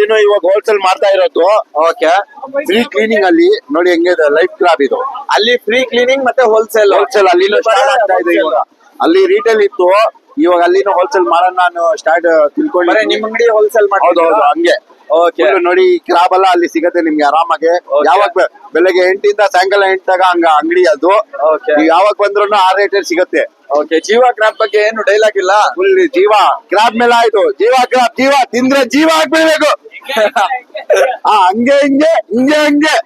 ಅಲ್ಲಿನೂ ಇವಾಗ ಹೋಲ್ಸೇಲ್ ಮಾಡ್ತಾ ಇರೋದು. ಓಕೆ. ಫ್ರೀ ಕ್ಲೀನಿಂಗ್ ಅಲ್ಲಿ ನೋಡಿ ಹೆಂಗಿದೆ ಲೈಫ್ ಕ್ರಾಬ್ ಇದು. ಅಲ್ಲಿ ಫ್ರೀ ಕ್ಲೀನಿಂಗ್ ಮತ್ತೆ ಹೋಲ್ಸೇಲ್ ಅಲ್ಲಿನೂ ಸ್ಟಾರ್ಟ್ ಆಗ್ತಾ ಇದೆ ಇವಾಗ. ಅಲ್ಲಿ ರಿಟೇಲ್ ಇತ್ತು, ಇವಾಗ ಅಲ್ಲಿನೂ ಹೋಲ್ಸೇಲ್ ಮಾಡೋಣ ನಾನು ಸ್ಟಾರ್ಟ್ ತಿಳ್ಕೊಳ್ಳಿ. ನಿಮ್ ಅಂಗಡಿ ಹೋಲ್ಸೇಲ್ ಹೌದು ಹಂಗೆ. ಓಕೆ. ನೋಡಿ ಕ್ರಾಬ್ ಎಲ್ಲ ಅಲ್ಲಿ ಸಿಗತ್ತೆ ನಿಮ್ಗೆ ಆರಾಮಾಗಿ. ಯಾವಾಗ ಬೆಳಗ್ಗೆ 8 ಇಂದ ಸಾಯಂಕಾಲ 8 ತನಕ ಹಂಗ ಅಂಗಡಿ ಅದು. ನೀವು ಯಾವಾಗ ಬಂದ್ರು ಆ ರೇಟ್ ಸಿಗತ್ತೆ. ಓಕೆ. ಜೀವ ಕ್ರಾಬ್ ಬಗ್ಗೆ ಏನು ಡೈಲಾಗ್ ಇಲ್ಲ. ಫುಲ್ ಜೀವ ಕ್ರಾಬ್ ಮೇಲೆ ಆಯ್ತು. ಜೀವ ಕ್ರಾಬ್, ಜೀವ ತಿಂದ್ರೆ ಜೀವ ಆಗ್ಬಿಡ್ಬೇಕು. ಹಂಗೆ ಹಿಂಗೆ ಹಿಂಗೆ ಹಂಗೆ.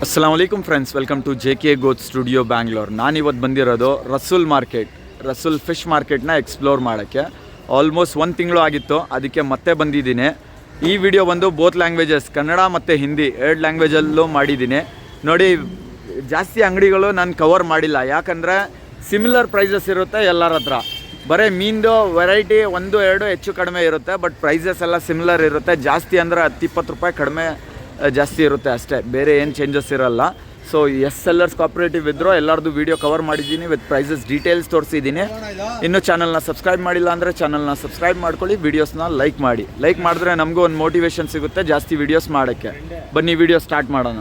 ಅಸ್ಸಲಾಮಲೈಕುಮ್ friends, welcome to JK Goat studio Bangalore. ನಾನಿವತ್ತು ಬಂದಿರೋದು ರಸೂಲ್ ಮಾರ್ಕೆಟ್, ರಸೂಲ್ ಫಿಶ್ ಮಾರ್ಕೆಟ್ನ ಎಕ್ಸ್ಪ್ಲೋರ್ ಮಾಡೋಕ್ಕೆ. ಆಲ್ಮೋಸ್ಟ್ 1 ತಿಂಗಳು ಆಗಿತ್ತು, ಅದಕ್ಕೆ ಮತ್ತೆ ಬಂದಿದ್ದೀನಿ. ಈ ವಿಡಿಯೋ ಬಂದು ಬೋತ್ ಲ್ಯಾಂಗ್ವೇಜಸ್, ಕನ್ನಡ ಮತ್ತು ಹಿಂದಿ 2 ಲ್ಯಾಂಗ್ವೇಜಲ್ಲೂ ಮಾಡಿದ್ದೀನಿ. ನೋಡಿ, ಜಾಸ್ತಿ ಅಂಗಡಿಗಳು ನಾನು ಕವರ್ ಮಾಡಿಲ್ಲ, ಯಾಕಂದರೆ ಸಿಮಿಲರ್ ಪ್ರೈಸಸ್ ಇರುತ್ತೆ ಎಲ್ಲರ ಹತ್ರ. ಬರೀ ಮೀನ್ದು ವೆರೈಟಿ 1-2 ಹೆಚ್ಚು ಕಡಿಮೆ ಇರುತ್ತೆ, ಬಟ್ ಪ್ರೈಸಸ್ ಎಲ್ಲ ಸಿಮಿಲರ್ ಇರುತ್ತೆ. ಜಾಸ್ತಿ ಅಂದರೆ 10-20 ರೂಪಾಯಿ ಕಡಿಮೆ ಜಾಸ್ತಿ ಇರುತ್ತೆ ಅಷ್ಟೇ, ಬೇರೆ ಏನು ಚೇಂಜಸ್ ಇರೋಲ್ಲ. ಸೊ ಸೆಲ್ಲರ್ಸ್ ಕೋಆಪರೇಟಿವ್ ಇದ್ದರೂ ಎಲ್ಲರದ್ದು ವೀಡಿಯೋ ಕವರ್ ಮಾಡಿದ್ದೀನಿ, ವಿತ್ ಪ್ರೈಸಸ್ ಡೀಟೇಲ್ಸ್ ತೋರಿಸಿದ್ದೀನಿ. ಇನ್ನೂ ಚಾನಲ್ನ ಸಬ್ಸ್ಕ್ರೈಬ್ ಮಾಡಿಲ್ಲ ಅಂದರೆ ಚಾನಲ್ನ ಸಬ್ಸ್ಕ್ರೈಬ್ ಮಾಡ್ಕೊಳ್ಳಿ, ವೀಡಿಯೋಸ್ನ ಲೈಕ್ ಮಾಡಿ. ಲೈಕ್ ಮಾಡಿದ್ರೆ ನಮಗೂ ಒಂದು ಮೋಟಿವೇಶನ್ ಸಿಗುತ್ತೆ ಜಾಸ್ತಿ ವೀಡಿಯೋಸ್ ಮಾಡೋಕ್ಕೆ. ಬನ್ನಿ ವಿಡಿಯೋ ಸ್ಟಾರ್ಟ್ ಮಾಡೋಣ.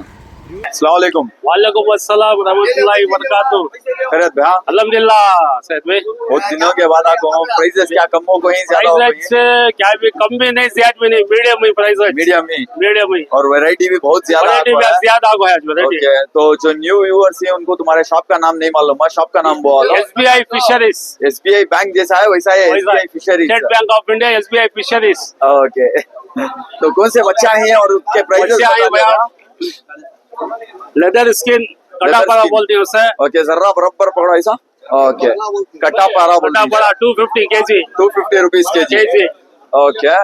अस्सलाम वालेकुम। वालेकुम अस्सलाम रहमतुल्लाहि वबरकातुहू। खैरियत भैया? अल्हम्दुलिल्लाह सैयद भाई। बहुत दिनों के बाद आपको प्राइसेस क्या कम हो गई, ज्यादा हो प्राइस गई? क्या भी कम भी नहीं, ज्यादा भी नहीं, मीडियम ही प्राइस है। मीडियम ही। मीडियम ही। और वैरायटी भी बहुत ज्यादा वैरायटी भी ज्यादा आ गया है वैरायटी। ओके, तो जो न्यू व्यूअर्स हैं उनको तुम्हारे शॉप का नाम नहीं मालूम है, शॉप का नाम बोलो। SBI fisheries. SBI बैंक जैसा है वैसा है SBI fisheries. State bank of India SBI fisheries. Okay. तो कौन से बच्चा हैं और उसके प्राइसेस? लेदर स्किन कटा पारा बोलते हैं उसे। ओके, जरा बराबर पकड़ो ऐसा। ओके, कटा पारा बोलते हैं। कटा पारा 250 kg। 250 rupees KG. ओके।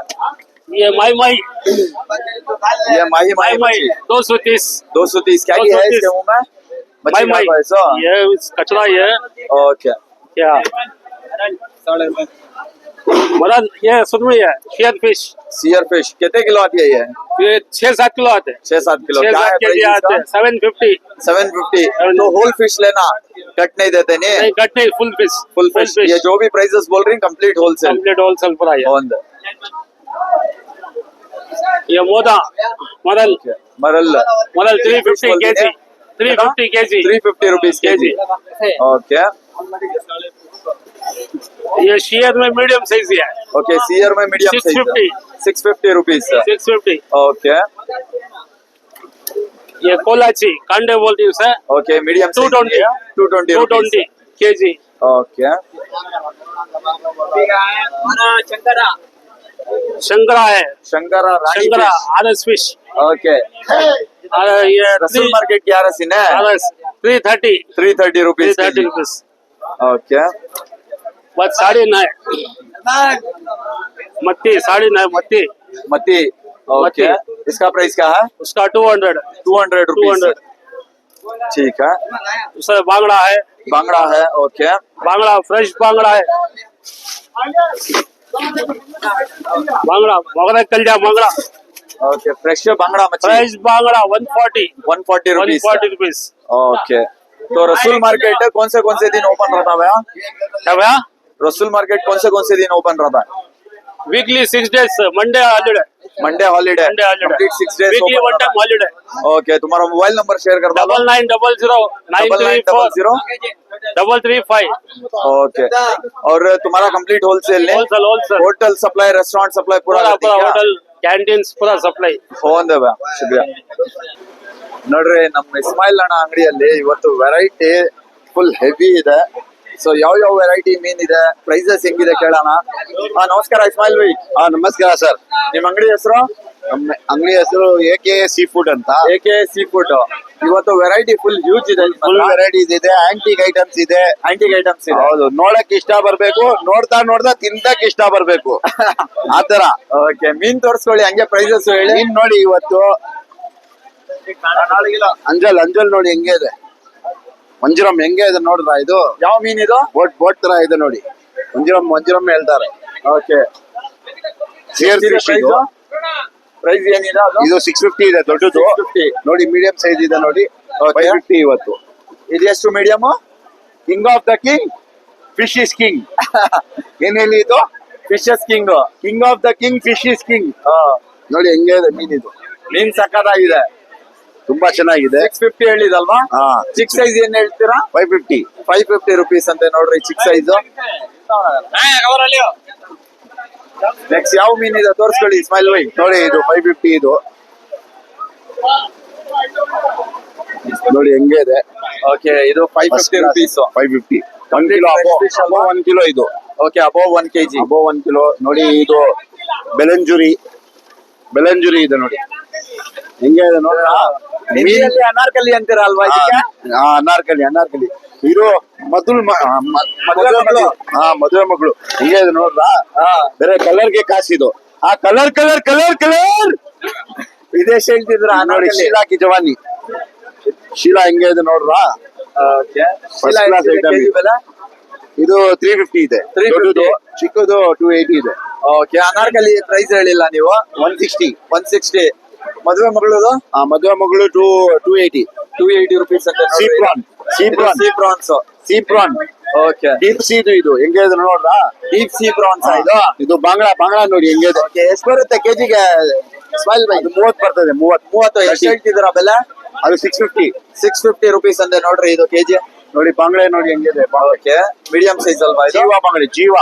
ये माई माई। ये माही माही 230। 230 क्या की है इसके मुंह में? माई माई। ये कचरा ये। ओके। क्या मदन, ये सुनवी है शेयर फिश। सियर फिश कितने किलो आती है ये? 6-7 किलो आते हैं। 6-7 किलो। क्या है केजी आते हैं 750। 750। तो होल फिश लेना, कट नहीं देते नहीं, कट नहीं, फुल फिश। Full fish. ये जो भी प्राइसेस बोल रही हैं complete wholesale. Complete wholesale price है। बंद। ये मोदा मरल मरल 350 kg। 350 kg। 350 rupees KG. Okay. ये शेयर में मीडियम साइज है। ओके, सियर में मीडियम साइज 650 रुपीस। 650। ओके। ये कोलाची कांडे बोलती है उसे। Okay, medium 220। 220 kg। Okay. Shankara है। शंकरा शंकरा आरस फिश। ओके। ये रसूल मार्केट की आरस है आरस 330। 330 रुपीस। 330 रुपीस। ओके। बस 9.5 मत्ती 9.5 मत्ती। मती। ओके। इसका प्राइस क्या है? उसका 200 रुपीस। ठीक है। उसका बांगड़ा है। बांगड़ा है। ओके। बांगड़ा फ्रेश बांगड़ा है। बांगड़ा बांगड़ा कलजा बांगड़ा। ओके, फ्रेश बांगड़ा मछली। Fresh bangda 140 rupees. ओके। तो रसूल मार्केट कौन से दिन ओपन रहता है भैया? क्या भैया? रसूल मार्केट कौन से दिन ओपन रहता है? Weekly 6 days। Monday holiday. Monday holiday. Complete 6 days weekly one time holiday. Okay, तुम्हारा मोबाइल नंबर शेयर कर दो। 9900 934 ओके। और तुम्हारा कंप्लीट होलसेल है? Wholesale. Hotel supply, restaurant supply पूरा होटल ಕ್ಯಾಂಟೀನ್ಸ್ ಪೂರಾ ಸಪ್ಲೈ. ಶುಕ್ರಿಯಾ. ನೋಡ್ರಿ, ನಮ್ಮ ಇಸ್ಮಾಯಿಲ್ ಅಣ್ಣ ಅಂಗಡಿಯಲ್ಲಿ ಇವತ್ತು ವೆರೈಟಿ ಫುಲ್ ಹೆವಿ ಇದೆ. ಸೊ ಯಾವ ವೆರೈಟಿ ಮೀನ್ ಇದೆ, ಪ್ರೈಸಸ್ ಹೆಂಗಿದೆ ಕೇಳೋಣ. ನಮಸ್ಕಾರ ಇಸ್ಮಾಯಿಲ್ ಭಾಯಿ. ನಮಸ್ಕಾರ ಸರ್. ನಿಮ್ ಅಂಗಡಿ ಹೆಸರು? ನಮ್ಮ ಅಂಗಡಿ ಹೆಸರು AK ಸೀ ಫುಡ್ ಅಂತ. AK sea food. ಇವತ್ತು ವೆರೈಟಿ ಫುಲ್ ಹ್ಯೂಜ್ ಇದೆ. ಫುಲ್ ವೆರೈಟೀಸ್ ಇದೆ, ಆಂಟಿಕ್ ಐಟಮ್ಸ್ ಇದೆ. ಹೌದು, ನೋಡಕ್ ಇಷ್ಟ ಬರ್ಬೇಕು, ನೋಡ್ತಾ ತಿಂತಕ್ ಇಷ್ಟ ಬರ್ಬೇಕು ಆತರ. ಓಕೆ, ಮೀನ್ ತೋರಿಸ್ಕೊಳ್ಳಿ, ಹಂಗೆ ಪ್ರೈಸಸ್ ಹೇಳಿ. ಮೀನ್ ನೋಡಿ, ಇವತ್ತು ಅಂಜಲ್ ನೋಡಿ ಹೆಂಗೆ ಇದೆ, ಮಂಜುರಮ್ ಹೆಂಗೆ ಇದೆ ನೋಡ್ರ. ಇದು ಯಾವ ಮೀನ್ ಇದು? ಬೋಟ್ ತರ ಇದೆ ನೋಡಿ, ಮಂಜುರಮ್ ಹೇಳ್ತಾರೆ. ಓಕೆ. ಪ್ರೈಸ್ ಏನಿದೆ? ಇದು 650 ಇದೆ ದೊಡ್ಡದು. 650 ನೋಡಿ, ಮೀಡಿಯಂ ಸೈಜ್ ಇದೆ ನೋಡಿ. 550 ಇವತ್ತು. ಇದು ಎಷ್ಟು medium? King of the king, fish is king. ಏನ್ ಹೇಳಿ ಇದು? Fishes king. King of the king, fish is king. ನೋಡಿ ಹೆಂಗೆ ಇದೆ ಮೀನ್ ಇದು, ಮೀನ್ ಸಕ್ಕತ್ತಾಗಿದೆ. ತುಂಬಾ ಚೆನ್ನಾಗಿದೆ. 650 ಹೇಳಿದಲ್ವಾ? ಹಾ, ಚಿಕ್ ಸೈಜ್ ಏನ್ ಹೇಳ್ತೀರಾ? 550. 550 ರುಪೀಸ್ ಅಂತೆ ನೋಡ್ರಿ ಚಿಕ್ ಸೈಜ್. ನೆಕ್ಸ್ಟ್ ಯಾವ ಮೀನ್ ಇದೆ ತೋರಿಸ್ಕೊಳ್ಳಿ ಇಸ್ಮಾಯಿಲ್ ಬೈ. ನೋಡಿ ಇದು 550 ಇದು. ನೋಡಿ ಹೆಂಗೆ ಇದೆ. ಓಕೆ, ಇದು 550 ರುಪೀಸ್. 550. 1 ಕಿಲೋ ಅಬೋ 1 ಕಿಲೋ ಇದು. Okay, above 1 kg. ಅಬೋ 1 ಕಿಲೋ. ನೋಡಿ ಇದು ಬೆಲಂಜುರಿ ಇದೆ ನೋಡಿ ಹೆಂಗೆ ಇದೆ ನೋಡ. ಹಿಂದಿಯಲ್ಲಿ ಅನಾರ್ಕಲಿ ಅಂತೀರಾ ಅಲ್ವಾ ಇದಕ್ಕೆ? ಅನಾರ್ಕಲಿ ಇದು ಮದುವೆ ಮಗಳು ಹಿಂಗೆ ಇದೆ ನೋಡ್ರಾ. ಬೇರೆ ಕಲರ್ಗೆ ಕಾಸಿದು. ಆ ಕಲರ್ ವಿದೇಶ ಹೇಳ್ತಿದ್ರ ನೋಡಿ. ಶೀಲಾ ಕಿ ಜವಾನಿ. ಶೀಲಾ ಹೆಂಗೆ ಇದೆ ನೋಡ್ರಾ. First class item ಇದು. ಬೆಲೆ ಇದು 350 ಇದೆ. 350. ದೊಡ್ಡದು, ಚಿಕ್ಕದು 280 ಇದೆ. ಓಕೆ, ಅನಾರ್ಕಲಿ ಪ್ರೈಸ್ ಹೇಳಿಲ್ಲ ನೀವು. 160. 160. ಮದುವೆ ಮಗಳದು ಮದುವೆ ಮಗಳು 280. 280 ರುಪೀಸ್ ಅಂತ. Sea prawns. Okay, deep sea ಇದು ಹೆಂಗೆ ಇದೆ ನೋಡ್ರಾ. ಡೀಪ್ ಸೀ ಪ್ರಾನ್ಸ್ ಇದು. ಇದು ಬಾಂಗ್ಲಾ ನೋಡಿ ಹೆಂಗೆ ಇದೆ. ಓಕೆ, ಎಷ್ಟು ಬರುತ್ತೆ ಕೆಜಿಗೆ ಸ್ಮೈಲ್ ಬೈ? ಇದು 30 ಬರ್ತದೆ. 30. ಎಷ್ಟು ಹೇಳ್ತಿದ್ದೀರಾ ಬೆಲೆ? ಅದು 650. 650 ರುಪೀಸ್ ಅಂತೆ ನೋಡ್ರಿ ಇದು ಕೆಜಿ. ನೋಡಿ ಬಾಂಗ್ಲಾ ನೋಡಿ ಹೆಂಗಿದೆ. ಓಕೆ, ಮೀಡಿಯಂ ಸೈಜ್ ಅಲ್ವಾ ಇದು? ಜೀವ.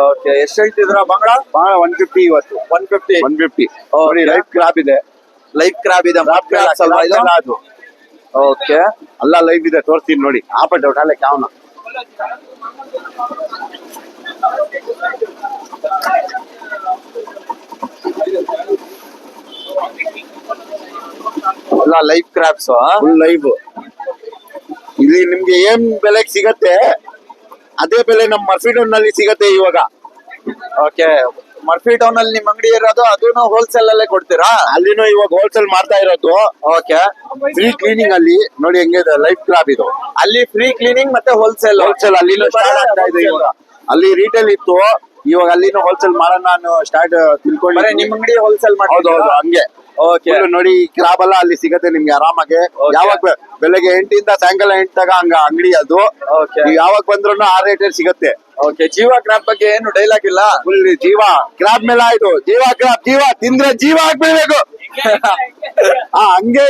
ಓಕೆ, ಎಷ್ಟು ಹೇಳ್ತಿದ್ರ ಬಾಂಗ್ಲಾ? 150 ಇವತ್ತು. 150. 150. ನೋಡಿ ಲೈಫ್ ಕ್ರಾಬ್ ಇದೆ. ಲೈಫ್ ಕ್ರಾಬ್ ಇದೆ. ಕ್ರಾಬ್ಸ್ ಅಲ್ವಾ ಇದು? ಅದು ಓಕೆ, ಅಲ್ಲ ಲೈಫ್ ಇದೆ, ತೋರಿಸ್ತೀನಿ ನೋಡಿ. ಆಪಟ್ ಉಠಾಲೆ ಕ್ಯಾವ್ನ. ಅಲ್ಲ ಲೈಫ್ ಕ್ರಾಬ್ಸ್. Full live. ಇಲ್ಲಿ ನಿಮ್ಗೆ ಏನ್ ಬೆಲೆಗೆ ಸಿಗತ್ತೆ ಅದೇ ಬೆಲೆ ನಮ್ಮ ಮರ್ಫಿಡೋನ್ ನಲ್ಲಿ ಸಿಗತ್ತೆ ಇವಾಗ. ಓಕೆ, ಮರ್ಫಿ ಟೌನ್ ಅಲ್ಲಿ ನಿಮ್ ಅಂಗಡಿ ಇರೋದು, ಅದನ್ನು ಹೋಲ್ಸೇಲ್ ಅಲ್ಲೇ ಕೊಡ್ತೀರಾ? ಅಲ್ಲಿನೂ ಇವಾಗ ಹೋಲ್ಸೇಲ್ ಮಾಡ್ತಾ ಇರೋದು. ಓಕೆ, ಫ್ರೀ ಕ್ಲೀನಿಂಗ್ ಅಲ್ಲಿ ನೋಡಿ ಹೆಂಗಿದೆ. ಲೈಫ್ ಕ್ರಾಬ್ ಇದು. ಅಲ್ಲಿ ಫ್ರೀ ಕ್ಲೀನಿಂಗ್ ಮತ್ತೆ ಹೋಲ್ಸೇಲ್. ಅಲ್ಲಿನೂ ಸ್ಟಾರ್ಟ್ ಆಗ್ತಾ ಇದೆ ಇವಾಗ. ಅಲ್ಲಿ ರಿಟೇಲ್ ಇತ್ತು, ಇವಾಗ ಅಲ್ಲಿನೂ ಹೋಲ್ಸೇಲ್ ಮಾಡೋಣ ನಾನು ಸ್ಟಾರ್ಟ್ ತಿಳ್ಕೊಂಡು. ನಿಮ್ ಅಂಗಡಿ ಹೋಲ್ಸೇಲ್ ಹೌದು ಹಂಗೆ. ಓಕೆ, ನೋಡಿ ಈ ಕ್ರಾಬ್ ಎಲ್ಲ ಅಲ್ಲಿ ಸಿಗತ್ತೆ ನಿಮ್ಗೆ ಆರಾಮಾಗಿ. ಯಾವಾಗ ಬೆಳಗ್ಗೆ 8 ಇಂದ ಸಾಯಂಕಾಲ 8 ತಗ ಹಂಗ ಅಂಗಡಿ ಅದು. ಓಕೆ, ನೀವು ಯಾವಾಗ ಬಂದ್ರು ಆ ರೇಟ್ ಸಿಗತ್ತೆ. ಓಕೆ. ಜೀವ ಕ್ರಾಬ್ ಬಗ್ಗೆ ಏನು ಡೈಲಾಗ್ ಇಲ್ಲ. ಫುಲ್ ಜೀವ ಕ್ರಾಬ್ ಮೇಲೆ ಆಯ್ತು. ಜೀವ ಕ್ರಾಬ್, ಜೀವ ತಿಂದ್ರೆ ಜೀವ ಹಾಕ್ಬೇಕು. ಹಂಗೆ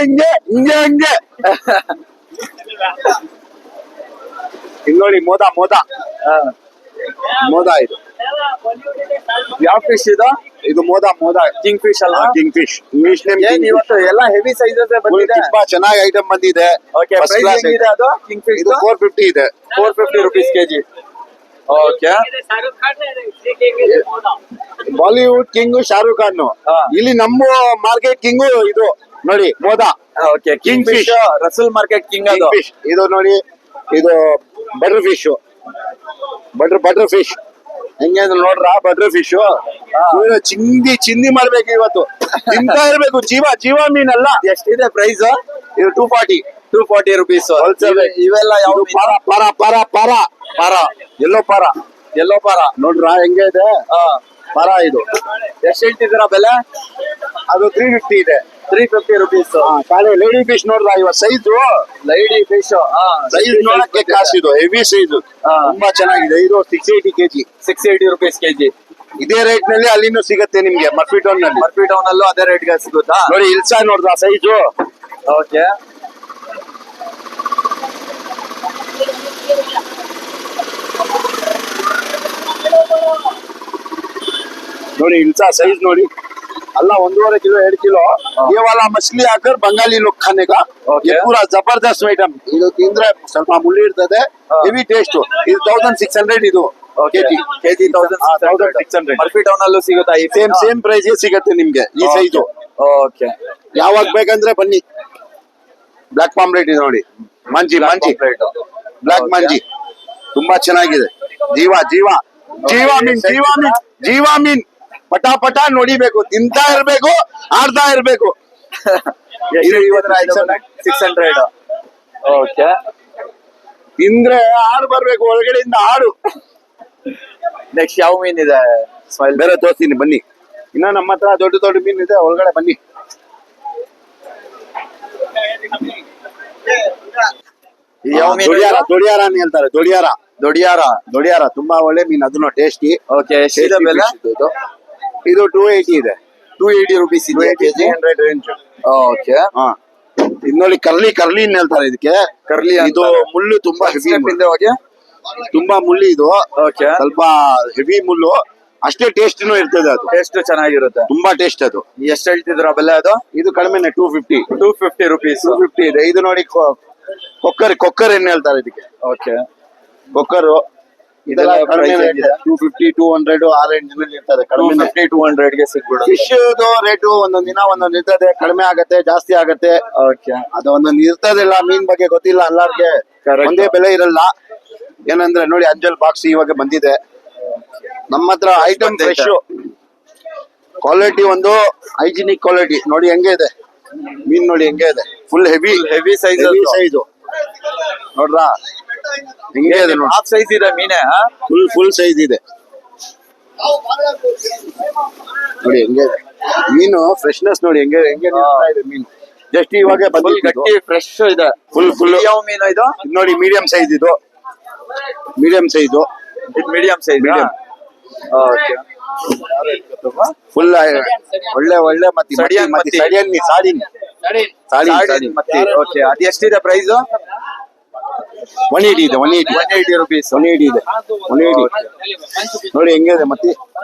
ಇಲ್ಲಿ ನೋಡಿ ಮೋದ ಇದು. ಯಾವ ಫಿಶ್ ಇದು? ಇದು ಮೋದ ಕಿಂಗ್ ಫಿಶ್ ಅಲ್ಲ? King fish English name. ಏನ್ ಇವತ್ತು ಎಲ್ಲ ಹೆವಿ ಸೈಜಸ್ ಬಂದಿದೆ. ತುಂಬಾ ಚೆನ್ನಾಗಿ ಐಟಮ್ ಬಂದಿದೆ. ಓಕೆ, ಪ್ರೈಸ್ ಹೆಂಗಿದೆ ಅದು? ಕಿಂಗ್ ಫಿಶ್ ಇದು 450 ಇದೆ. 450 rupees KG. Okay, Bollywood king Shahrukh Khan. ಇಲ್ಲಿ ನಮ್ಮ ಮಾರ್ಕೆಟ್ ಕಿಂಗು ಇದು ನೋಡಿ ಮೋದ. ಓಕೆ, ಕಿಂಗ್ ಫಿಶ್ ರಸೂಲ್ ಮಾರ್ಕೆಟ್ ಕಿಂಗ್ ಅದು. ಫಿಶ್ ಇದು ನೋಡಿ. ಇದು ಬಟರ್ ಫಿಶ್. ಬಟರ್ ಫಿಶ್ ಹೆಂಗೆ ನೋಡ್ರ. ಬಟರ್ ಫಿಶ್ ಚಿಂದಿ ಮಾಡ್ಬೇಕು ಇವತ್ತು. ತಿಂತಾ ಇರ್ಬೇಕು. ಜೀವ ಮೀನಲ್ಲ. ಎಷ್ಟಿದೆ ಪ್ರೈಸ್? ಇದು 240 ರುಪೀಸ್. ಹೋಲ್ಸೇಲ್. ಇವೆಲ್ಲ ಯಾವ ಪಾರ ಎಲ್ಲೋ ಪಾರ ನೋಡ್ರ ಹೆಂಗೆ ಇದೆ. ಪಾರ ಇದು ಎಷ್ಟು ಹೇಳ್ತಿದ್ದೀರಾ ಬೆಲೆ? ಅದು 350 ಇದೆ. 350 ರುಪೀಸ್. ಖಾಲಿ ಲೇಡಿ ಫಿಶ್ ನೋಡ್ರ ಇವ ಸೈಜು. ಲೈಡಿ ಫಿಶ್ ಸೈಜ್ ನೋಡಕ್ಕೆ ಕಾಸಿದು. ಹೆವಿ ಸೈಜ್ ತುಂಬಾ ಚೆನ್ನಾಗಿದೆ. ಇದು 680 kg. 680 rupees KG. ಇದೇ ರೇಟ್ ನಲ್ಲಿ ಅಲ್ಲಿನೂ ಸಿಗತ್ತೆ ನಿಮ್ಗೆ ಮರ್ಫಿ ಟೌನ್ ನಲ್ಲಿ. ಮರ್ಫಿ ಟೌನ್ ಅಲ್ಲೂ ಅದೇ ರೇಟ್ ಗೆ ಸಿಗುತ್ತಾ? ನೋಡಿ ಇಲ್ಸಾ ನೋಡ್ರ ಸೈಜು. ಓಕೆ, ನೋಡಿ ಇಲ್ಸಾ ಸೈಜ್ ನೋಡಿ. अल्लाह 1.5 किलो 1.5 किलो ये वाला मछली आकर बंगाली लोग खाने का ये पूरा जबरदस्त आइटम ಇದು ತಿಂದ್ರೆ ಸ್ವಲ್ಪ ಮುಳ್ಳು ಇರ್ತದೆ ಹೆವಿ ಟೇಸ್ಟ್ ಇದು 1600 ಇದು ಕೆಜಿ 1600 ಮರ್ಫಿ ಟೌನ್ ಅಲ್ಲೂ ಸಿಗುತ್ತಾ ಈ ಸೇಮ್ ಪ್ರೈಸ್ ಸಿಗುತ್ತೆ ನಿಮಗೆ ಈ ಸೈಜು ಓಕೆ ಯಾವಾಗ ಬೇಕಂದ್ರೆ ಬನ್ನಿ ಬ್ಲಾಕ್ ಪಾಮ್ಲೆಟ್ ಇದು ನೋಡಿ ಮಂಜಿ ಬ್ಲಾಕ್ ಮಂಜಿ ತುಂಬಾ ಚೆನ್ನಾಗಿದೆ ಜೀವ ಮೀನ್ ಪಟ ನೋಡಿಬೇಕು ತಿಂತಾ ಇರ್ಬೇಕು ಆಡ್ತಾ ಇರ್ಬೇಕು 600 ಓಕೆ ತಿಂದ್ರೆ ಆಡು ಬರ್ಬೇಕು ಒಳಗಡೆಯಿಂದ ಆಡು ನೆಕ್ಸ್ಟ್ ಯಾವ ಮೀನ್ ಇದೆ ಸ್ಮೈಲ್ ಬೇರೆ ತೋರಿಸ್ತೀನಿ ಬನ್ನಿ ಇನ್ನ ನಮ್ಮ ಹತ್ರ ದೊಡ್ಡ ಮೀನ್ ಇದೆ ಒಳಗಡೆ ಬನ್ನಿ ಯಾವ ಮೀನು ದೊಡಿಯಾರ ಅಂತ ಹೇಳ್ತಾರೆ ದೊಡಿಯಾರ ದೊಡಿಯಾರ ತುಂಬಾ ಒಳ್ಳೆ ಮೀನ್, ಅದನ್ನು ಟೇಸ್ಟಿ. ಓಕೆ, ಎಷ್ಟಿದೆ ಬೆಲೆ? ಇದು 280 ಇದೆ. 280 ರುಪೀಸ್ ಇದೆ ಕೆಜಿ. 300 ರೇಂಜ್. ಓಕೆ, ಹಾ, ಇದು ನೋಡಿ ಕರ್ಲಿ ಅಂತ ಹೇಳ್ತಾರೆ ಇದಕ್ಕೆ. ಕರ್ಲಿ ಇದು ಮುಳ್ಳು ತುಂಬಾ ಹೆವಿ, ಹಿಂದೆ ಹೋಗಿ. ತುಂಬಾ ಮುಳ್ಳು ಇದು. ಓಕೆ, ಸ್ವಲ್ಪ ಹೆವಿ ಮುಳ್ಳು, ಅಷ್ಟೇ ಟೇಸ್ಟ್ನು ಇರ್ತದೆ. ಅದು ಟೇಸ್ಟ್ ಚೆನ್ನಾಗಿರುತ್ತೆ. ತುಂಬಾ ಟೇಸ್ಟ್ ಅದು. ಎಷ್ಟು ಹೇಳ್ತಿದ್ರ ಬೆಲೆ ಅದು? ಇದು ಕಡಿಮೆನೆ 250 ರುಪೀಸ್. 250 ಇದೆ. ಇದು ನೋಡಿ ಕೊಕ್ಕರ್ ಏನ್ ಹೇಳ್ತಾರೆ ಇದಕ್ಕೆ. ಓಕೆ, ಕೊಕ್ಕರು ಇದೆಲ್ಲ ಇದೆಲ್ಲ ಕಡಿಮೆ price ರೇಟ್, ಇದೆ. 250 200 ಆ ರೇಂಜ್ ನಲ್ಲಿ ಇರ್ತದೆ. ಕಡಿಮೆ 250 200 ಗೆ ಸಿಗ್ಬಿಡುತ್ತೆ. ಫಿಶ್ ರೇಟು ಒಂದೊಂದ್ ದಿನ ಒಂದೊಂದ್ ಇರ್ತದೆ, ಕಡಿಮೆ ಆಗತ್ತೆ, ಜಾಸ್ತಿ ಆಗತ್ತೆ. ಓಕೆ, ಅದು ಒಂದೊಂದ್ ಇರ್ತದಿಲ್ಲ. ಮೀನ್ ಬಗ್ಗೆ ಗೊತ್ತಿಲ್ಲ ಎಲ್ಲಾರ್ಗೆ, Correct. ಒಂದೇ ಬೆಲೆ ಇರಲ್ಲ. ಏನಂದ್ರೆ ನೋಡಿ, ಅಂಜಲ್ ಬಾಕ್ಸ್ ಇವಾಗ ಬಂದಿದೆ ನಮ್ಮ ಹತ್ರ. ಐಟಮ್ ಫ್ರೆಶ್ ಕ್ವಾಲಿಟಿ, ಒಂದು ಹೈಜಿನಿಕ್ ಕ್ವಾಲಿಟಿ. ನೋಡಿ ಹೆಂಗೆ ಇದೆ ಮೀನ್, ನೋಡಿ ಹೆಂಗೆ ಇದೆ. ಫುಲ್ ಹೆವಿ ಸೈಜು ನೋಡ್ರಾ, ಹೆಂಗೆ ಇದೆ ನೋಡಿ. ಹಾಫ್ ಸೈಜ್ ಇದೆ ಮೀನೇ. ಫುಲ್ ಸೈಜ್ ಇದೆ ನೋಡಿ, ಹೆಂಗೆ ಇದೆ ಮೀನು. ಫ್ರೆಶ್ನೆಸ್ ನೋಡಿ ಹೆಂಗೆ ನಿಲ್ತಾ ಇದೆ ಮೀನು. ಜಸ್ಟ್ ಇವಾಗ ಫುಲ್ ಬಂದಿದ್ದು. ಗಟ್ಟಿ ಫ್ರೆಶ್ ಇದೆ. ಫುಲ್ ಯಾವ ಮೀನು ಇದು? ಇದು ನೋಡಿ, ಮೀಡಿಯಂ ಸೈಜ್ ಇದು. ಮೀಡಿಯಂ ಸೈಜು, ಇದು medium size. Medium. Okay, full ಒಳ್ಳೆ ಮತ್ತೆ ಸಡಿಯನ್ ಮತ್ತಿ. ಸಾಡಿನ್ ಮತ್ತೆ. ಓಕೆ, ಅದು ಎಷ್ಟಿದೆ ಪ್ರೈಸ್? 180 ಇದೆ. 180 ರುಪೀಸ್. 180 ಇದೆ. 180 ನೋಡಿ ಹೆಂಗಿದೆ ಮತ್ತೆ.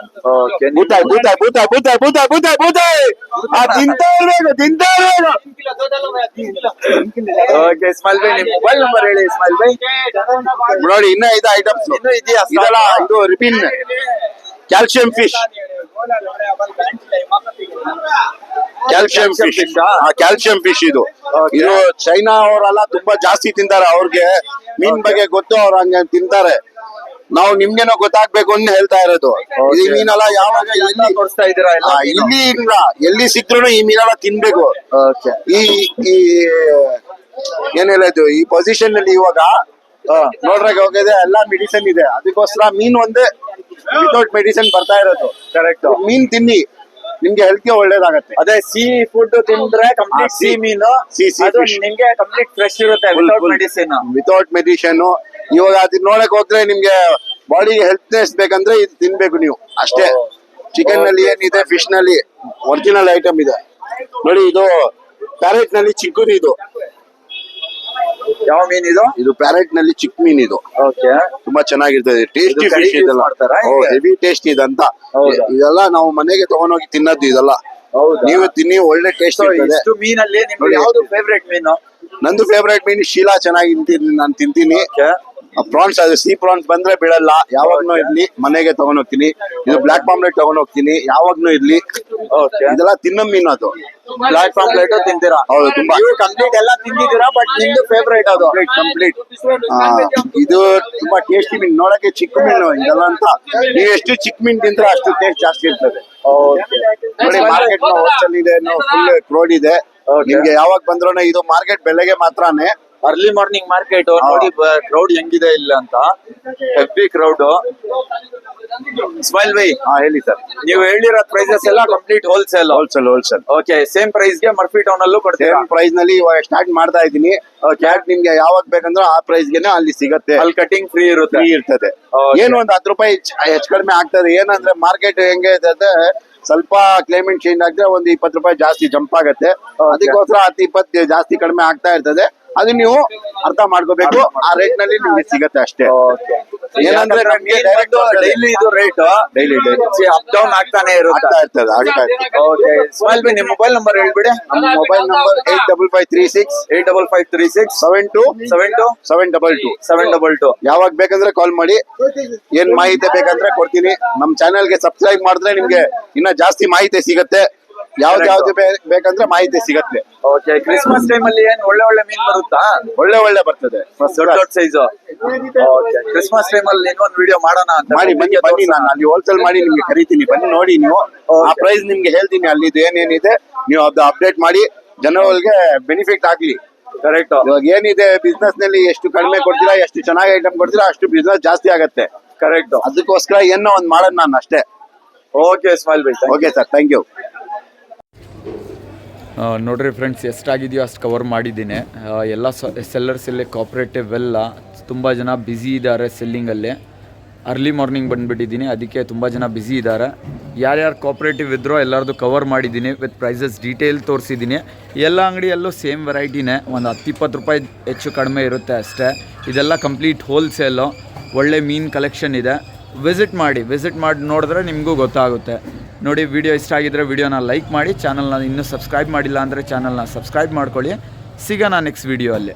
ಓಕೆ, ಬೂತಾಯ್ ತಿಂತಾ ಇರ್ಬೇಕು. ಓಕೆ ಇಸ್ಮಾಯಿಲ್ ಬೈ, ನಿಮ್ಮ ಮೊಬೈಲ್ ನಂಬರ್ ಹೇಳಿ ಇಸ್ಮಾಯಿಲ್ ಬೈ. ನೋಡಿ ಇನ್ನ ಇದೆ ಐಟಮ್ಸ್. ಇನ್ನೂ ಇದೆಯಾ? ಇದೆಲ್ಲ ಇದು ರಿಪಿನ್ ಕ್ಯಾಲ್ಸಿಯಂ ಫಿಶ್. ಕ್ಯಾಲ್ಸಿಯಂ ಫಿಶ್ ಇದು. Okay. ಇದು ಚೈನಾ ಅವರೆಲ್ಲ ತುಂಬಾ ಜಾಸ್ತಿ ತಿಂತಾರೆ. ಅವ್ರಿಗೆ ಮೀನ್ ಬಗ್ಗೆ ಗೊತ್ತು, ಅವ್ರು ಹಂಗೆ ತಿಂತಾರೆ. ನಾವು ನಿಮ್ಗೇನೋ ಗೊತ್ತಾಗ್ಬೇಕು ಅಂತ ಹೇಳ್ತಾ ಇರೋದು. ಈ ಮೀನೆಲ್ಲ ಯಾವಾಗ ಎಲ್ಲಿ ತೋರಿಸ್ತಾ ಇದ್ದೀರಾ ಎಲ್ಲ? ಇಲ್ಲಿ ಇಲ್ಲ, ಎಲ್ಲಿ ಸಿಕ್ರು ಈ ಮೀನೆಲ್ಲ ತಿನ್ಬೇಕು. ಓಕೆ, ಈ ಏನ್ ಹೇಳೋದು, ಈ ಪೊಸಿಷನ್ ಅಲ್ಲಿ ಇವಾಗ ನೋಡ್ರಾಗ ಹೋಗಿದೆ, ಎಲ್ಲಾ ಮೆಡಿಸಿನ್ ಇದೆ. ಅದಕ್ಕೋಸ್ಕರ ಮೀನ್ ಒಂದೇ ವಿತೌಟ್ ಮೆಡಿಸಿನ್ ಬರ್ತಾ ಇರೋದು. ಕರೆಕ್ಟ್. ಮೀನ್ ತಿನ್ನಿ, ನಿಮ್ಗೆ ಹೆಲ್ತ್ ಗೆ ಒಳ್ಳೇದಾಗತ್ತೆ. ಅದೇ ಸಿ ಫುಡ್ ತಿಂದ್ರೆ ಕಂಪ್ಲೀಟ್ ಸಿ ಮೀನು, sea ಅದು fish. ನಿಮ್ಗೆ ಕಂಪ್ಲೀಟ್ ಫ್ರೆಶ್ ಇರುತ್ತೆ ವಿತೌಟ್ ಮೆಡಿಸಿನ್. Without medicine. ಇವಾಗ ಅದನ್ನ ನೋಡಕ್ ಹೋದ್ರೆ ನಿಮ್ಗೆ ಬಾಡಿ ಹೆಲ್ತ್ನೆಸ್ ಬೇಕಂದ್ರೆ ಇದು ತಿನ್ಬೇಕು ನೀವು ಅಷ್ಟೇ. ಚಿಕನ್ ನಲ್ಲಿ ಏನಿದೆ, ಫಿಶ್ ನಲ್ಲಿ ಒರಿಜಿನಲ್ ಐಟಮ್ ಇದೆ ನೋಡಿ. ಇದು ಪ್ಯಾರೆಟ್ ನಲ್ಲಿ ಚಿಕ್ಕದು. ಇದು ಯಾವ ಮೀನ್ ಇದು? ಇದು ಪ್ಯಾರೆಟ್ ನಲ್ಲಿ ಚಿಕ್ಕ ಮೀನ್. ಇದು ಓಕೆ, ತುಂಬಾ ಚೆನ್ನಾಗಿರ್ತದೆ. ಟೇಸ್ಟಿ ಇದು ಫಿಶ್ ಕಡಿಗೆ ಇದೆಲ್ಲ. use ಮಾಡ್ತಾರಾ? ಹೆವಿ ಟೇಸ್ಟ್ ಇದಂತ. ಹೌದಾ? ಇದೆಲ್ಲ ನಾವು ಮನೆಗೆ ತಗೊಂಡೋಗಿ ತಿನ್ನೋದು ಇದೆಲ್ಲ. ಹೌದಾ? ನೀವು ತಿನ್ನಿ, ಒಳ್ಳೆ ಟೇಸ್ಟ್ ಇರ್ತದೆ. ಇಷ್ಟು ಮೀನಲ್ಲಿ ನಿಮ್ಗೆ ನೋಡಿ. ಯಾವ್ದು ಫೇವ್ರೆಟ್ ಮೀನು? ನಂದು ಫೇವ್ರೇಟ್ ಮೀನ್ ಶೀಲಾ. ಚೆನ್ನಾಗಿ ನಾನು ತಿಂತೀನಿ. ಪ್ರಾನ್ಸ್, ಅದು ಸಿ ಪ್ರಾನ್ಸ್ ಬಂದ್ರೆ ಬಿಡಲ್ಲ, ಯಾವಾಗ್ನೂ ಇರ್ಲಿ ಮನೆಗೆ ತಗೊಂಡ್ ಹೋಗ್ತೀನಿ. ಇದು ಬ್ಲಾಕ್ ಪಾಮ್ಲೆಟ್ ತಗೊಂಡ್ ಹೋಗ್ತೀನಿ, ಯಾವಾಗ್ನೂ ಇರ್ಲಿ. ಓಕೆ, ಇದೆಲ್ಲ ತಿನ್ನೋ ಮೀನು. ಅದು ಬ್ಲಾಕ್ ಪಾಂಪ್ಲೆಟ್ ತಿಂತೀರಾ? ಹೌದು, ತುಂಬಾ. ನೀವು ಕಂಪ್ಲೀಟ್ ಎಲ್ಲ ತಿಂದಿದ್ದೀರಾ, ಬಟ್ ನಿಮ್ದು ಫೇವ್ರೇಟ್ ಅದು? ಕಂಪ್ಲೀಟ್. ಇದು ತುಂಬಾ ಟೇಸ್ಟಿ ಮೀನ್. ನೋಡಕ್ಕೆ ಚಿಕ್ಕ ಮೀನು ಇದೆಲ್ಲ ಅಂತ. ನೀವು ಎಷ್ಟು ಚಿಕ್ಕ ಮೀನ್ ತಿಂದ್ರೆ ಅಷ್ಟು ಟೇಸ್ಟ್ ಜಾಸ್ತಿ ಇರ್ತದೆ. ನೋಡಿ, ಮಾರ್ಕೆಟ್ ಹೋಲ್ಸೇಲ್ ಇದೆ, ಫುಲ್ ಕ್ರೌಡ್ ಇದೆ. ನಿಮ್ಗೆ ಯಾವಾಗ ಬಂದ್ರೂ ಇದು ಮಾರ್ಕೆಟ್ ಬೆಲೆಗೆ ಮಾತ್ರನೇ. ಅರ್ಲಿ ಮಾರ್ನಿಂಗ್ ಮಾರ್ಕೆಟ್ ನೋಡಿ ಕ್ರೌಡ್ ಹೆಂಗಿದೆ ಇಲ್ಲ ಅಂತ. Heavy crowd. ಇಸ್ಮಾಯಿಲ್ ಬೈ, ಹೇಳಿ ಸರ್. ನೀವು ಹೇಳಿರೋ ಪ್ರೈಸಸ್ ಎಲ್ಲ complete wholesale? Wholesale. Okay, same price ಗೆ ಮರ್ಫಿ ಟೌನ್ ಅಲ್ಲೂ ಕೊಡ್ತೀರಾ? ಸೇಮ್ ಪ್ರೈಸ್ ನಲ್ಲಿ ಇವಾಗ ಸ್ಟಾರ್ಟ್ ಮಾಡ್ತಾ ಇದೀನಿ. ಕ್ಯಾಟ್ ನಿಮ್ಗೆ ಯಾವಾಗ ಬೇಕಂದ್ರೆ ಆ ಪ್ರೈಸ್ ಗೆನೆ ಅಲ್ಲಿ ಸಿಗತ್ತೆ. ಅಲ್ಲಿ ಕಟಿಂಗ್ ಫ್ರೀ ಇರುತ್ತೆ? ಫ್ರೀ ಇರ್ತದೆ. Okay. ಏನು ಒಂದು 10 ರೂಪಾಯಿ ಹೆಚ್ಚು ಕಡಿಮೆ ಆಗ್ತದೆ. ಏನಂದ್ರೆ ಮಾರ್ಕೆಟ್ ಹೆಂಗೆ ಇದೆ, ಸ್ವಲ್ಪ ಕ್ಲೈಮೇಟ್ ಚೇಂಜ್ ಆಗಿದ್ರೆ ಒಂದು 20 ರೂಪಾಯಿ ಜಾಸ್ತಿ ಜಂಪ್ ಆಗತ್ತೆ. ಅದಕ್ಕೋಸ್ಕರ 10-20 ಜಾಸ್ತಿ ಕಡಿಮೆ ಆಗ್ತಾ ಇರ್ತದೆ. ಅದು ನೀವು ಅರ್ಥ ಮಾಡ್ಕೋಬೇಕು. ಆ ರೇಟ್ ನಲ್ಲಿ ನಿಮ್ಗೆ ಸಿಗತ್ತೆ ಅಷ್ಟೇ. ಏನಂದ್ರೆ ನಮ್ಗೆ ಡೈಲಿ ಇದು ರೇಟ್ ಡೈಲಿ ಅಪ್ ಡೌನ್ ಆಗ್ತಾನೆ ಇರುತ್ತೆ. ಆಗ್ತಾ ಇರ್ತದೆ. ಓಕೆ, ಇಸ್ಮಾಯಿಲ್ ಬೈ, ನಿಮ್ಮ ಮೊಬೈಲ್ ನಂಬರ್ ಹೇಳ್ಬಿಡಿ. ನಮ್ಮ ಮೊಬೈಲ್ ನಂಬರ್ 8556 85536 72 722. 722. ಯಾವಾಗ ಬೇಕಂದ್ರೆ ಕಾಲ್ ಮಾಡಿ. ಏನ್ ಮಾಹಿತಿ ಬೇಕಂದ್ರೆ ಕೊಡ್ತೀನಿ. ನಮ್ ಚಾನೆಲ್ ಗೆ ಸಬ್ಸ್ಕ್ರೈಬ್ ಮಾಡಿದ್ರೆ ನಿಮ್ಗೆ ಇನ್ನ ಜಾಸ್ತಿ ಮಾಹಿತಿ ಸಿಗತ್ತೆ. ಯಾವ್ದು ಬೇಕಂದ್ರೆ ಮಾಹಿತಿ ಸಿಗತ್ತೆ. ಓಕೆ, ಕ್ರಿಸ್ಮಸ್ ಟೈಮ್ ಅಲ್ಲಿ ಏನ್ ಒಳ್ಳೆ ಮೀನ್ ಬರುತ್ತಾ? ಒಳ್ಳೆ ಬರ್ತದೆ. ದೊಡ್ಡ ಸೈಜ್. ಓಕೆ, ಕ್ರಿಸ್ಮಸ್ ಟೈಮ್ ಅಲ್ಲಿ ಇನ್ನೊಂದು ವಿಡಿಯೋ ಮಾಡೋಣ ಅಂತ. ಬನ್ನಿ ನಾನು ಅಲ್ಲಿ ಹೋಲ್ಸೇಲ್ ಮಾಡಿ ನಿಮ್ಗೆ ಕರಿತೀನಿ. ಬನ್ನಿ ನೋಡಿ ನೀವು. ಆ ಪ್ರೈಸ್ ನಿಮ್ಗೆ ಹೇಳ್ತೀನಿ. ಅಲ್ಲಿದ್ದು ಏನೇನಿದೆ ನೀವು ಅದು ಅಪ್ಡೇಟ್ ಮಾಡಿ ಜನಗಳಿಗೆ ಬೆನಿಫಿಟ್ ಆಗ್ಲಿ. ಕರೆಕ್ಟ್. ಇವಾಗ ಏನಿದೆ ಬಿಸ್ನೆಸ್ ನಲ್ಲಿ, ಎಷ್ಟು ಕಡಿಮೆ ಕೊಡ್ತೀರಾ, ಎಷ್ಟು ಚೆನ್ನಾಗಿ ಐಟಮ್ ಕೊಡ್ತೀರಾ, ಅಷ್ಟು ಬಿಸ್ನೆಸ್ ಜಾಸ್ತಿ ಆಗತ್ತೆ. ಕರೆಕ್ಟ್. ಅದಕ್ಕೋಸ್ಕರ ಏನೋ ಒಂದ್ ಮಾಡೋದು ನಾನು ಅಷ್ಟೇ. ಓಕೆ ಇಸ್ಮಾಯಿಲ್ ಬೈ, ಓಕೆ ಸರ್, ಥ್ಯಾಂಕ್ ಯು. ನೋಡ್ರಿ ಫ್ರೆಂಡ್ಸ್, ಎಷ್ಟಾಗಿದೆಯೋ ಅಷ್ಟು ಕವರ್ ಮಾಡಿದ್ದೀನಿ. ಎಲ್ಲ ಸೆಲ್ಲರ್ಸ್ ಇಲ್ಲಿ ಕೋಆಪ್ರೇಟಿವ್ ಎಲ್ಲ ತುಂಬ ಜನ ಬ್ಯುಸಿ ಇದ್ದಾರೆ ಸೆಲ್ಲಿಂಗಲ್ಲಿ. ಅರ್ಲಿ ಮಾರ್ನಿಂಗ್ ಬಂದುಬಿಟ್ಟಿದ್ದೀನಿ, ಅದಕ್ಕೆ ತುಂಬ ಜನ ಬ್ಯುಸಿ ಇದ್ದಾರೆ. ಯಾರ್ಯಾರು ಕೋಆಪ್ರೇಟಿವ್ ಇದ್ರೋ ಎಲ್ಲರದು ಕವರ್ ಮಾಡಿದ್ದೀನಿ, ವಿತ್ ಪ್ರೈಸಸ್ ಡೀಟೇಲ್ ತೋರಿಸಿದ್ದೀನಿ. ಎಲ್ಲ ಅಂಗಡಿಯಲ್ಲೂ ಸೇಮ್ ವೆರೈಟಿನೇ, ಒಂದು 10-20 ರೂಪಾಯಿ ಹೆಚ್ಚು ಕಡಿಮೆ ಇರುತ್ತೆ ಅಷ್ಟೇ. ಇದೆಲ್ಲ ಕಂಪ್ಲೀಟ್ ಹೋಲ್ಸೇಲು, ಒಳ್ಳೆ ಮೀನು ಕಲೆಕ್ಷನ್ ಇದೆ. ವಿಸಿಟ್ ಮಾಡಿ ನೋಡಿದ್ರೆ ನಿಮಗೂ ಗೊತ್ತಾಗುತ್ತೆ. ನೋಡಿ, ವಿಡಿಯೋ ಇಷ್ಟ ಆಗಿದ್ದರೆ ವಿಡಿಯೋನ ಲೈಕ್ ಮಾಡಿ, ಚಾನಲ್ನ ಇನ್ನೂ ಸಬ್ಸ್ಕ್ರೈಬ್ ಮಾಡಿಲ್ಲ ಅಂದರೆ ಚಾನಲ್ನ ಸಬ್ಸ್ಕ್ರೈಬ್ ಮಾಡ್ಕೊಳ್ಳಿ. ಸಿಗೋಣ ನೆಕ್ಸ್ಟ್ ವಿಡಿಯೋ ಅಲ್ಲಿ.